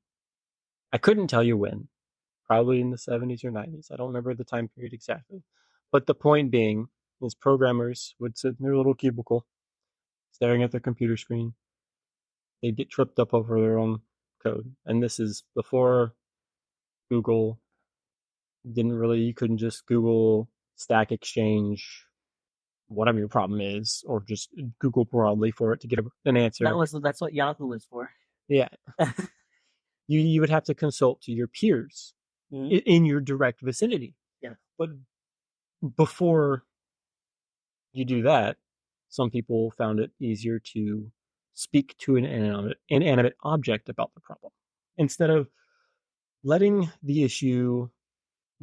I couldn't tell you when, probably in the 70s or 90s. I don't remember the time period exactly. But the point being is programmers would sit in their little cubicle staring at their computer screen. They'd get tripped up over their own code. And this is before Google didn't really, you couldn't just Google Stack Exchange, whatever your problem is, or just Google broadly for it to get an answer. That's what Yahoo is for. Yeah. You would have to consult to your peers Mhm. in your direct vicinity. Yeah. But before you do that, some people found it easier to speak to an inanimate object about the problem instead of letting the issue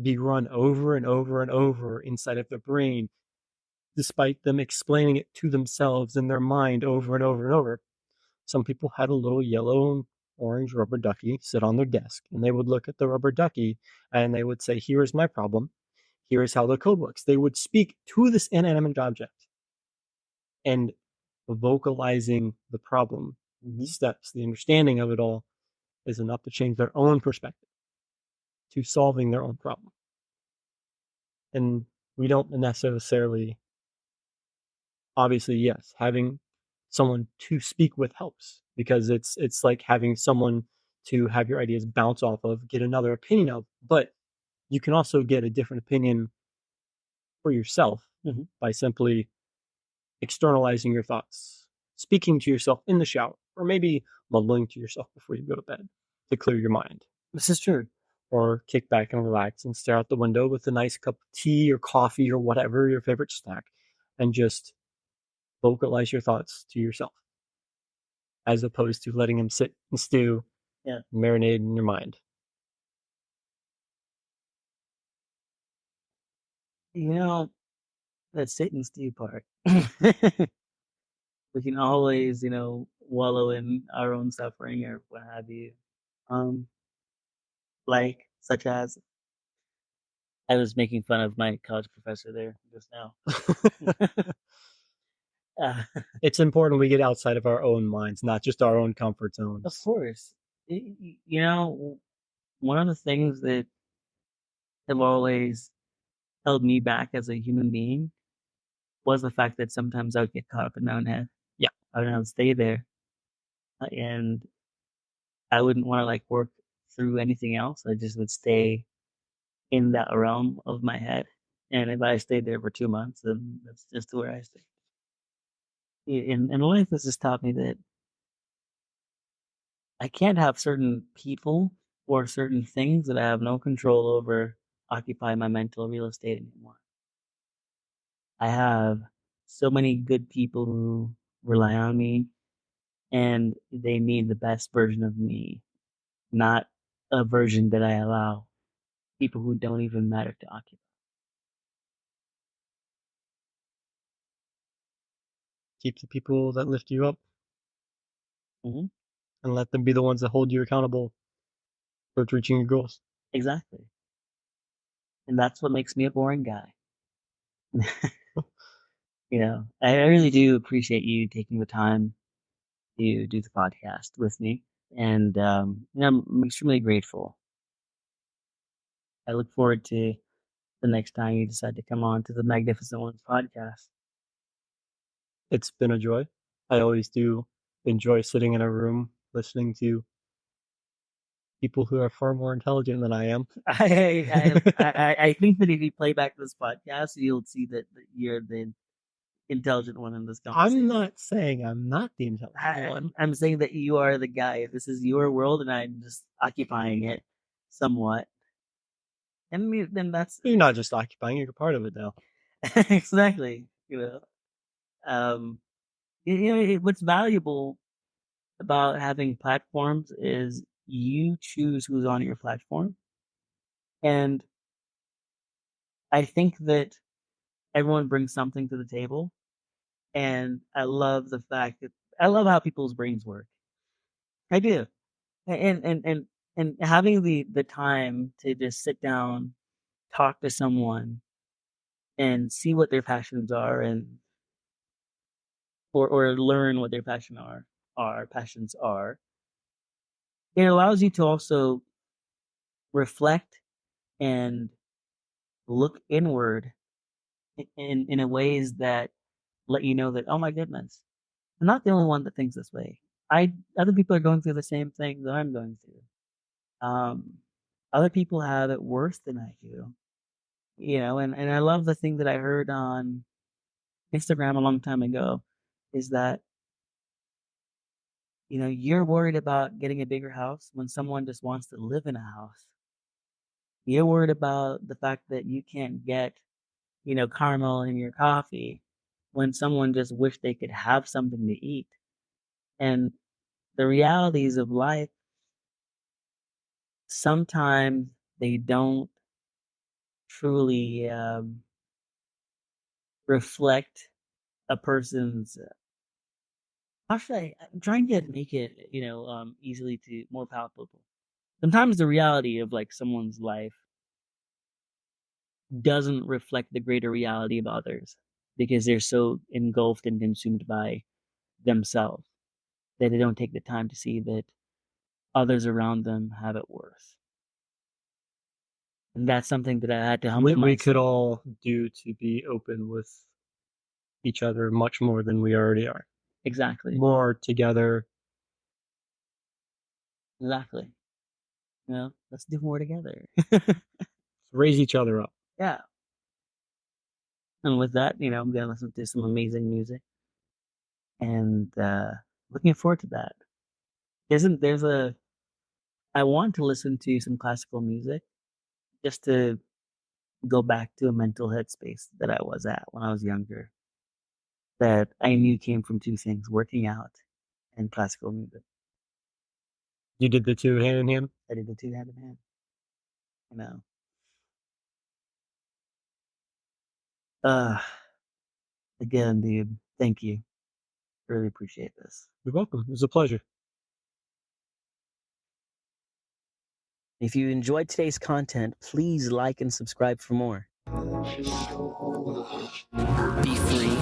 be run over and over and over inside of their brain, despite them explaining it to themselves in their mind over and over and over. Some people had a little yellow and orange rubber ducky sit on their desk, and they would look at the rubber ducky and they would say, here is my problem. Here is how the code works. They would speak to this inanimate object and vocalizing the problem, Hmm. the steps, the understanding of it all is enough to change their own perspective. to solving their own problem. And we don't necessarily, obviously, yes, having someone to speak with helps because it's like having someone to have your ideas bounce off of, get another opinion of, but you can also get a different opinion for yourself by simply externalizing your thoughts, speaking to yourself in the shower, or maybe mumbling to yourself before you go to bed to clear your mind. This is true. Or kick back and relax and stare out the window with a nice cup of tea or coffee or whatever your favorite snack and just vocalize your thoughts to yourself as opposed to letting them sit and stew, Yeah. marinate in your mind. You know, that sit and stew part. We can always, wallow in our own suffering or what have you. Um, like, such as I was making fun of my college professor there just now. uh, It's important we get outside of our own minds, not just our own comfort of zones. course, one of the things that have always held me back as a human being was the fact that sometimes I would get caught up in my own head. Yeah. I would stay there, and I wouldn't want to like work through anything else. I just would stay in that realm of my head. And if I stayed there for 2 months, then that's just where I stay. And life has just taught me that I can't have certain people or certain things that I have no control over occupy my mental real estate anymore. I have so many good people who rely on me and they need the best version of me, not a version that I allow people who don't even matter to occupy. Keep the people that lift you up Hmm. and let them be the ones that hold you accountable towards reaching your goals. Exactly. And that's what makes me a boring guy. I really do appreciate you taking the time to do the podcast with me. And, I'm extremely grateful. I look forward to the next time you decide to come on to the Magnificent Ones podcast. It's been a joy. I always do enjoy sitting in a room listening to people who are far more intelligent than I am. I think that if you play back this podcast, you'll see that you're the intelligent one in this conversation. I'm not saying I'm not the intelligent one. I'm saying that you are the guy. This is your world, and I'm just occupying it somewhat. And then that's You're not just occupying, you're part of it now. exactly. Um, what's valuable about having platforms is you choose who's on your platform, and I think that everyone brings something to the table, and I love the fact that I love how people's brains work. I do, and having the time to just sit down, talk to someone, and see what their passions are, and or learn what their passions are. It allows you to also reflect and look inward in a ways that let you know that, oh my goodness, I'm not the only one that thinks this way. Other people are going through the same thing that I'm going through. Other people have it worse than I do. And I love the thing that I heard on Instagram a long time ago is that, you're worried about getting a bigger house when someone just wants to live in a house. You're worried about the fact that you can't get, caramel in your coffee when someone just wished they could have something to eat. And the realities of life, sometimes they don't truly reflect a person's. How should I'm trying to make it, easily to more palpable. Sometimes the reality of like someone's life doesn't reflect the greater reality of others because they're so engulfed and consumed by themselves that they don't take the time to see that others around them have it worse. And that's something that I had to humble We could myself. all do to be open with each other much more than we already are. Exactly. More together. Exactly. Let's do more together. Raise each other up. Yeah. And with that, I'm gonna listen to some amazing music and looking forward to that. There's a I want to listen to some classical music just to go back to a mental headspace that I was at when I was younger. That I knew came from two things: working out and classical music. You did the two hand in hand. I did the two hand in hand. You know. Uh Again, dude, thank you. Really appreciate this. You're welcome. It was a pleasure. If you enjoyed today's content, please like and subscribe for more. Be free.